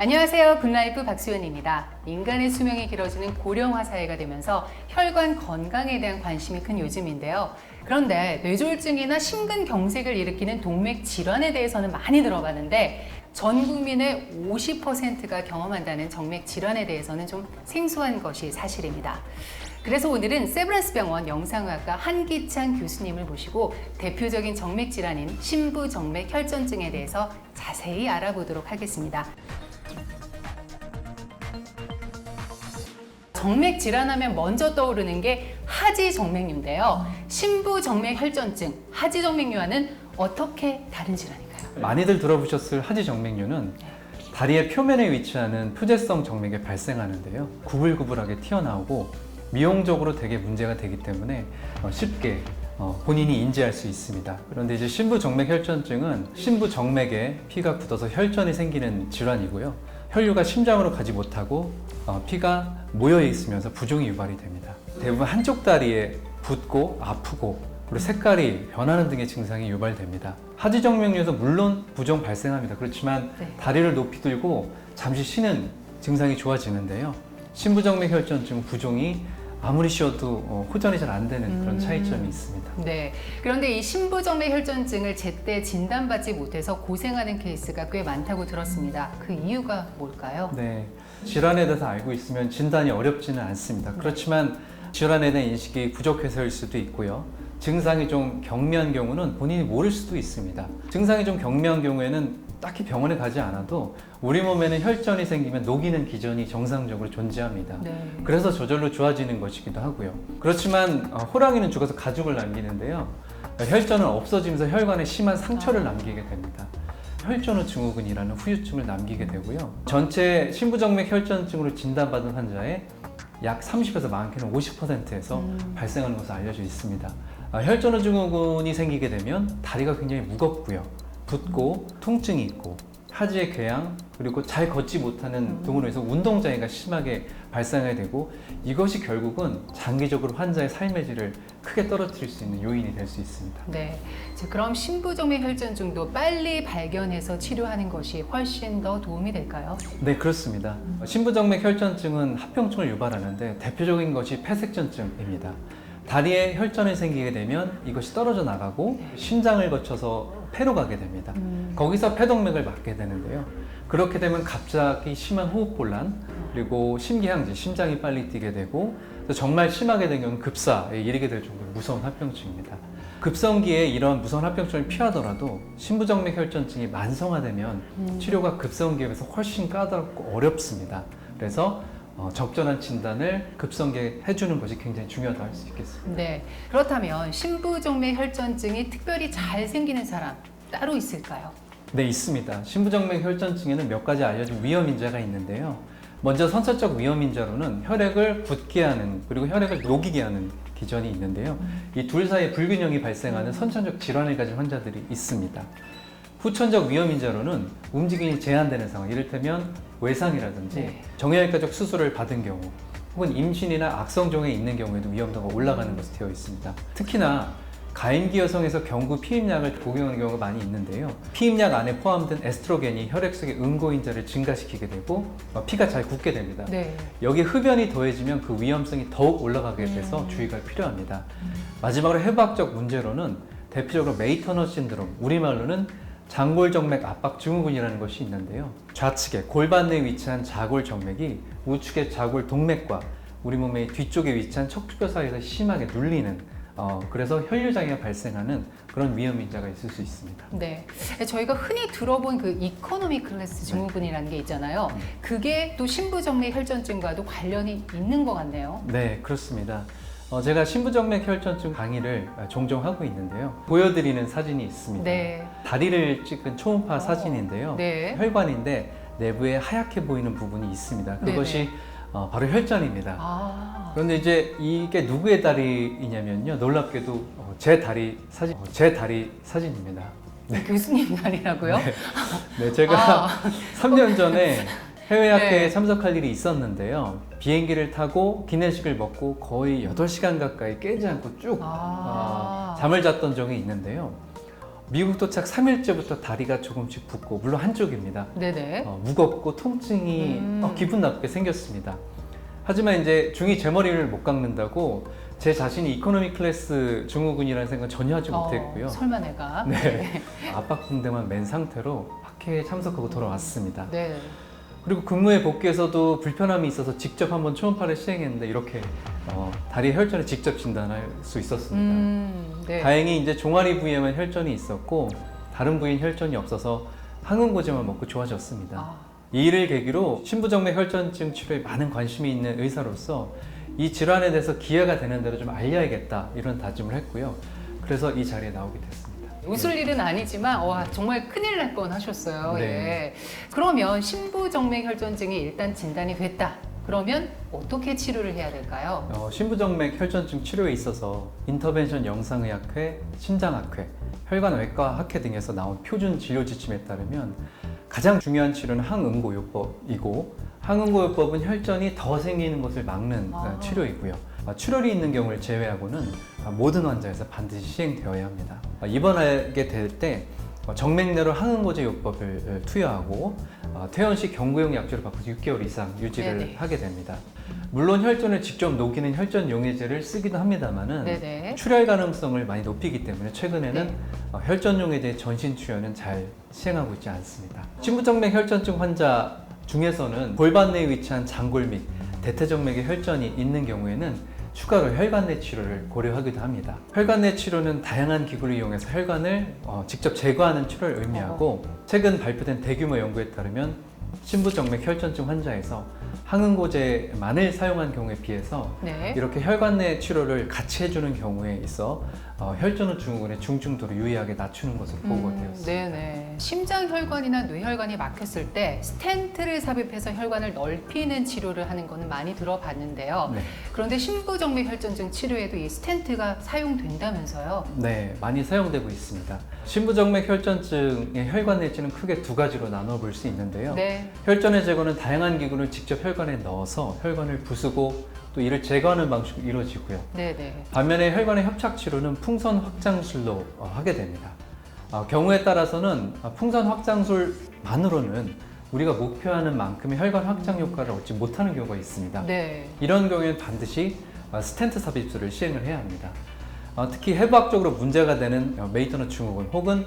안녕하세요. 굿라이프 박수연입니다. 인간의 수명이 길어지는 고령화 사회가 되면서 혈관 건강에 대한 관심이 큰 요즘인데요. 그런데 뇌졸중이나 심근경색을 일으키는 동맥 질환에 대해서는 많이 들어봤는데 전 국민의 50%가 경험한다는 정맥 질환에 대해서는 좀 생소한 것이 사실입니다. 그래서 오늘은 세브란스 병원 영상의학과 한기찬 교수님을 모시고 대표적인 정맥 질환인 심부정맥 혈전증에 대해서 자세히 알아보도록 하겠습니다. 정맥 질환하면 먼저 떠오르는 게 하지정맥류인데요. 심부정맥 혈전증, 하지정맥류와는 어떻게 다른 질환인가요? 많이들 들어보셨을 하지정맥류는 다리의 표면에 위치하는 표재성 정맥에 발생하는데요. 구불구불하게 튀어나오고 미용적으로 되게 문제가 되기 때문에 쉽게 본인이 인지할 수 있습니다. 그런데 이제 심부정맥 혈전증은 심부정맥에 피가 굳어서 혈전이 생기는 질환이고요. 혈류가 심장으로 가지 못하고 피가 모여 있으면서 부종이 유발이 됩니다. 대부분 한쪽 다리에 붓고 아프고 그리고 색깔이 변하는 등의 증상이 유발됩니다. 하지정맥류에서 물론 부종 발생합니다. 그렇지만 다리를 높이 들고 잠시 쉬는 증상이 좋아지는데요. 심부정맥 혈전증 부종이 아무리 쉬어도 호전이 잘 안 되는 그런 차이점이 있습니다. 네. 그런데 이 심부정맥 혈전증을 제때 진단받지 못해서 고생하는 케이스가 꽤 많다고 들었습니다. 그 이유가 뭘까요? 네. 질환에 대해서 알고 있으면 진단이 어렵지는 않습니다. 그렇지만 질환에 대한 인식이 부족해서일 수도 있고요. 증상이 좀 경미한 경우는 본인이 모를 수도 있습니다. 증상이 좀 경미한 경우에는 딱히 병원에 가지 않아도 우리 몸에는 혈전이 생기면 녹이는 기전이 정상적으로 존재합니다. 네. 그래서 저절로 좋아지는 것이기도 하고요. 그렇지만 호랑이는 죽어서 가죽을 남기는데요. 혈전은 없어지면서 혈관에 심한 상처를 남기게 됩니다. 혈전후 증후군이라는 후유증을 남기게 되고요. 전체 심부정맥 혈전증으로 진단받은 환자의 약 30에서 많게는 50%에서 발생하는 것으로 알려져 있습니다. 혈전후 증후군이 생기게 되면 다리가 굉장히 무겁고요. 붓고 통증이 있고 하지의 궤양 그리고 잘 걷지 못하는 등으로 해서 운동장애가 심하게 발생하게 되고 이것이 결국은 장기적으로 환자의 삶의 질을 크게 떨어뜨릴 수 있는 요인이 될 수 있습니다. 네. 그럼 심부정맥 혈전증도 빨리 발견해서 치료하는 것이 훨씬 더 도움이 될까요? 네, 그렇습니다. 심부정맥 혈전증은 합병증을 유발하는데 대표적인 것이 폐색전증입니다. 다리에 혈전이 생기게 되면 이것이 떨어져 나가고 심장을 거쳐서 폐로 가게 됩니다. 거기서 폐동맥을 막게 되는데요. 그렇게 되면 갑자기 심한 호흡곤란 그리고 심기항진, 심장이 빨리 뛰게 되고 정말 심하게 된 경우는 급사에 이르게 될 정도로 무서운 합병증입니다. 급성기에 이런 무서운 합병증을 피하더라도 심부정맥 혈전증이 만성화되면 치료가 급성기에 비해서 훨씬 까다롭고 어렵습니다. 그래서 적절한 진단을 급성기에 해주는 것이 굉장히 중요하다고 할 수 있겠습니다. 네. 그렇다면 심부정맥 혈전증이 특별히 잘 생기는 사람 따로 있을까요? 네, 있습니다. 심부정맥 혈전증에는 몇 가지 알려진 위험인자가 있는데요. 먼저 선천적 위험인자로는 혈액을 붓게 하는 그리고 혈액을 녹이게 하는 기전이 있는데요. 이 둘 사이에 불균형이 발생하는 선천적 질환을 가진 환자들이 있습니다. 후천적 위험인자로는 움직임이 제한되는 상황, 이를테면 외상이라든지 정형외과적 수술을 받은 경우 혹은 임신이나 악성종에 있는 경우에도 위험도가 올라가는 것으로 되어 있습니다. 특히나 가임기 여성에서 경구 피임약을 복용하는 경우가 많이 있는데요. 피임약 안에 포함된 에스트로겐이 혈액 속의 응고인자를 증가시키게 되고 피가 잘 굳게 됩니다. 네. 여기에 흡연이 더해지면 그 위험성이 더욱 올라가게 돼서 주의가 필요합니다. 마지막으로 해부학적 문제로는 대표적으로 메이터너 신드롬, 우리말로는 장골정맥 압박 증후군이라는 것이 있는데요. 좌측에 골반 내에 위치한 자골정맥이 우측의 자골동맥과 우리 몸의 뒤쪽에 위치한 척추뼈 사이에서 심하게 눌리는 그래서 혈류장애가 발생하는 그런 위험인자가 있을 수 있습니다. 네. 저희가 흔히 들어본 그 이코노미 클래스 증후군이라는 게 있잖아요. 그게 또 심부정맥 혈전증과도 관련이 있는 것 같네요. 네, 그렇습니다. 제가 심부정맥 혈전증 강의를 종종 하고 있는데요. 보여드리는 사진이 있습니다. 네. 다리를 찍은 초음파 사진인데요. 네. 혈관인데 내부에 하얗게 보이는 부분이 있습니다. 그것이 바로 혈전입니다. 그런데 이제 이게 누구의 다리이냐면요. 놀랍게도 제 다리 사진입니다. 네. 교수님 다리라고요? 네, 제가 3년 전에 해외학회에 네. 참석할 일이 있었는데요. 비행기를 타고 기내식을 먹고 거의 8시간 가까이 깨지 않고 쭉 잠을 잤던 적이 있는데요. 미국 도착 3일째부터 다리가 조금씩 붓고, 물론 한쪽입니다. 네네. 무겁고 통증이 기분 나쁘게 생겼습니다. 하지만 이제 중이 제 머리를 못 깎는다고 제 자신이 이코노미 클래스 증후군이라는 생각 전혀 하지 못했고요. 설마 내가. 네. 압박붕대만 맨 상태로 학회에 참석하고 돌아왔습니다. 네. 그리고 근무에 복귀해서도 불편함이 있어서 직접 한번 초음파를 시행했는데 이렇게 다리 혈전을 직접 진단할 수 있었습니다. 네. 다행히 이제 종아리 부위에만 혈전이 있었고 다른 부위는 혈전이 없어서 항응고제만 먹고 좋아졌습니다. 이 일을 계기로 신부정맥 혈전증 치료에 많은 관심이 있는 의사로서 이 질환에 대해서 기회가 되는 대로 좀 알려야겠다 이런 다짐을 했고요. 그래서 이 자리에 나오게 됐습니다. 웃을 일은 아니지만 정말 큰일 날 뻔 하셨어요. 네. 예. 그러면 신부정맥혈전증이 일단 진단이 됐다. 그러면 어떻게 치료를 해야 될까요? 신부정맥 혈전증 치료에 있어서 인터벤션 영상의학회, 심장학회, 혈관외과 학회 등에서 나온 표준 진료 지침에 따르면 가장 중요한 치료는 항응고요법이고, 항응고요법은 혈전이 더 생기는 것을 막는 치료이고요. 출혈이 있는 경우를 제외하고는 모든 환자에서 반드시 시행되어야 합니다. 입원하게 될 때 정맥내로 항응고제 요법을 투여하고 퇴원식 경구용 약주를 바꿔서 6개월 이상 유지를 네네. 하게 됩니다. 물론 혈전을 직접 녹이는 혈전 용해제를 쓰기도 합니다만은 네네. 출혈 가능성을 많이 높이기 때문에 최근에는 네. 혈전 용해제 전신 투여는 잘 시행하고 있지 않습니다. 신부정맥 혈전증 환자 중에서는 골반 내에 위치한 장골 및 대퇴정맥에 혈전이 있는 경우에는 추가로 혈관 내 치료를 고려하기도 합니다. 혈관 내 치료는 다양한 기구를 이용해서 혈관을 직접 제거하는 치료를 의미하고, 최근 발표된 대규모 연구에 따르면 신부정맥 혈전증 환자에서 항응고제만을 사용한 경우에 비해서 네. 이렇게 혈관 내 치료를 같이 해주는 경우에 있어 혈전후 증후군의 중증도를 유의하게 낮추는 것으로 보고가 되었습니다. 네네. 심장혈관이나 뇌혈관이 막혔을 때 스텐트를 삽입해서 혈관을 넓히는 치료를 하는 거는 많이 들어봤는데요. 네. 그런데 신부정맥혈전증 치료에도 이 스텐트가 사용된다면서요? 네, 많이 사용되고 있습니다. 신부정맥 혈전증의 혈관 내지는 크게 두 가지로 나눠 볼 수 있는데요. 네. 혈전의 제거는 다양한 기구를 직접 혈관에 넣어서 혈관을 부수고 또 이를 제거하는 방식으로 이루어지고요. 네네. 반면에 혈관의 협착 치료는 풍선 확장술로 하게 됩니다. 경우에 따라서는 풍선 확장술만으로는 우리가 목표하는 만큼의 혈관 확장 효과를 얻지 못하는 경우가 있습니다. 네. 이런 경우에는 반드시 스텐트 삽입술을 시행을 해야 합니다. 특히 해부학적으로 문제가 되는 메이터너 증후군 혹은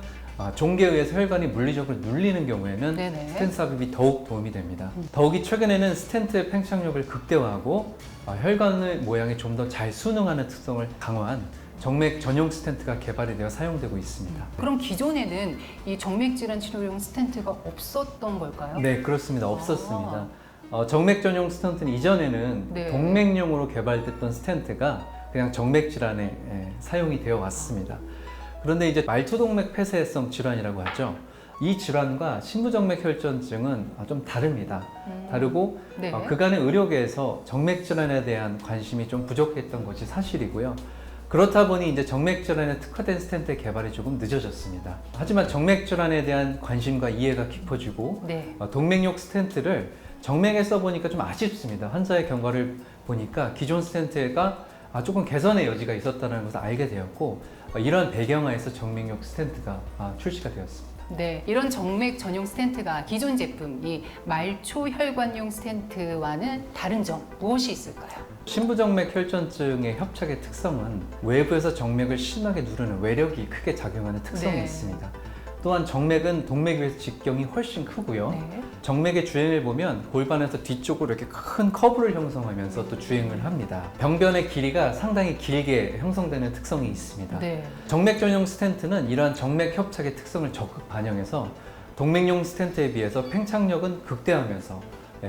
종계에 의해서 혈관이 물리적으로 눌리는 경우에는 네네. 스텐트 삽입이 더욱 도움이 됩니다. 더욱이 최근에는 스텐트의 팽창력을 극대화하고 혈관의 모양이 좀 더 잘 순응하는 특성을 강화한 정맥 전용 스텐트가 개발이 되어 사용되고 있습니다. 그럼 기존에는 이 정맥질환 치료용 스텐트가 없었던 걸까요? 네, 그렇습니다. 없었습니다. 정맥 전용 스텐트는 이전에는 네. 동맥용으로 개발됐던 스텐트가 그냥 정맥 질환에 사용이 되어 왔습니다. 그런데 이제 말초동맥 폐쇄성 질환이라고 하죠. 이 질환과 신부정맥 혈전증은 좀 다릅니다. 다르고 네. 그간의 의료계에서 정맥 질환에 대한 관심이 좀 부족했던 것이 사실이고요. 그렇다 보니 이제 정맥 질환에 특화된 스텐트의 개발이 조금 늦어졌습니다. 하지만 정맥 질환에 대한 관심과 이해가 깊어지고 네. 동맥용 스텐트를 정맥에 써보니까 좀 아쉽습니다. 환자의 경과를 보니까 기존 스텐트가 조금 개선의 여지가 있었다는 것을 알게 되었고, 이러한 배경하에서 정맥용 스텐트가 출시가 되었습니다. 네, 이런 정맥 전용 스텐트가 기존 제품 이 말초 혈관용 스텐트와는 다른 점 무엇이 있을까요? 신부정맥 혈전증의 협착의 특성은 외부에서 정맥을 심하게 누르는 외력이 크게 작용하는 특성이 네. 있습니다. 또한 정맥은 동맥에 비해서 직경이 훨씬 크고요. 네. 정맥의 주행을 보면 골반에서 뒤쪽으로 이렇게 큰 커브를 형성하면서 또 주행을 합니다. 병변의 길이가 상당히 길게 형성되는 특성이 있습니다. 네. 정맥 전용 스텐트는 이러한 정맥 협착의 특성을 적극 반영해서 동맥용 스텐트에 비해서 팽창력은 극대화하면서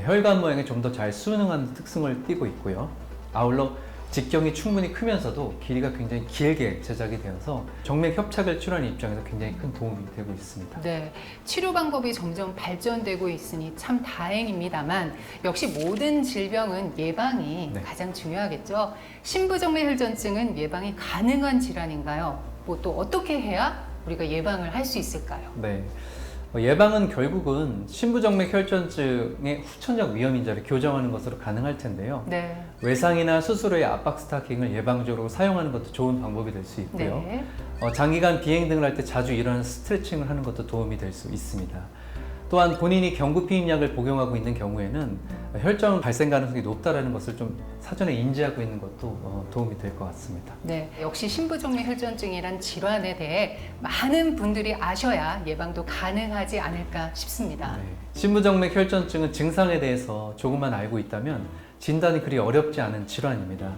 혈관 모양에 좀 더 잘 순응하는 특성을 띠고 있고요. 아울러 직경이 충분히 크면서도 길이가 굉장히 길게 제작이 되어서 정맥 협착을 치료하는 입장에서 굉장히 큰 도움이 되고 있습니다. 네, 치료 방법이 점점 발전되고 있으니 참 다행입니다만 역시 모든 질병은 예방이 네. 가장 중요하겠죠. 신부정맥 혈전증은 예방이 가능한 질환인가요? 뭐 또 어떻게 해야 우리가 예방을 할 수 있을까요? 네. 예방은 결국은 신부정맥 혈전증의 후천적 위험 인자를 교정하는 것으로 가능할 텐데요. 네. 외상이나 수술 후에 압박 스타킹을 예방적으로 사용하는 것도 좋은 방법이 될 수 있고요. 네. 장기간 비행 등을 할 때 자주 일어나는 스트레칭을 하는 것도 도움이 될 수 있습니다. 또한 본인이 경구피임약을 복용하고 있는 경우에는 혈전 발생 가능성이 높다는 것을 좀 사전에 인지하고 있는 것도 도움이 될 것 같습니다. 네, 역시 신부정맥 혈전증이란 질환에 대해 많은 분들이 아셔야 예방도 가능하지 않을까 싶습니다. 네. 신부정맥 혈전증은 증상에 대해서 조금만 알고 있다면 진단이 그리 어렵지 않은 질환입니다.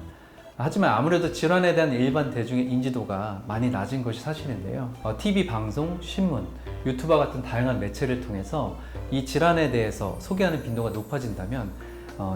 하지만 아무래도 질환에 대한 일반 대중의 인지도가 많이 낮은 것이 사실인데요. TV 방송, 신문, 유튜버 같은 다양한 매체를 통해서 이 질환에 대해서 소개하는 빈도가 높아진다면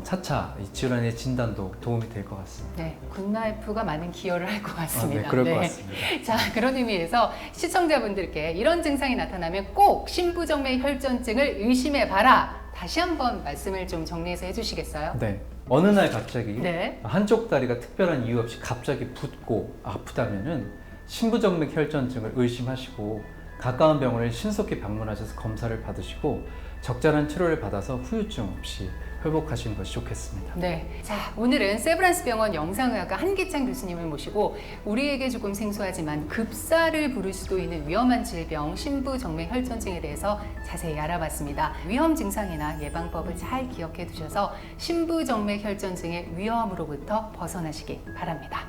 차차 이 질환의 진단도 도움이 될 것 같습니다. 네, 굿나이프가 많은 기여를 할 것 같습니다. 네, 그럴 것 같습니다. 자, 그런 의미에서 시청자분들께 이런 증상이 나타나면 꼭 신부정맥 혈전증을 의심해봐라. 다시 한번 말씀을 좀 정리해서 해주시겠어요? 네. 어느 날 갑자기 네. 한쪽 다리가 특별한 이유 없이 갑자기 붓고 아프다면은 신부정맥 혈전증을 의심하시고 가까운 병원을 신속히 방문하셔서 검사를 받으시고 적절한 치료를 받아서 후유증 없이 회복하시는 것이 좋겠습니다. 네. 자, 오늘은 세브란스 병원 영상의학과 한기찬 교수님을 모시고 우리에게 조금 생소하지만 급사를 부를 수도 있는 위험한 질병 신부정맥 혈전증에 대해서 자세히 알아봤습니다. 위험 증상이나 예방법을 잘 기억해 두셔서 신부정맥 혈전증의 위험으로부터 벗어나시기 바랍니다.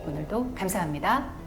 오늘도 감사합니다.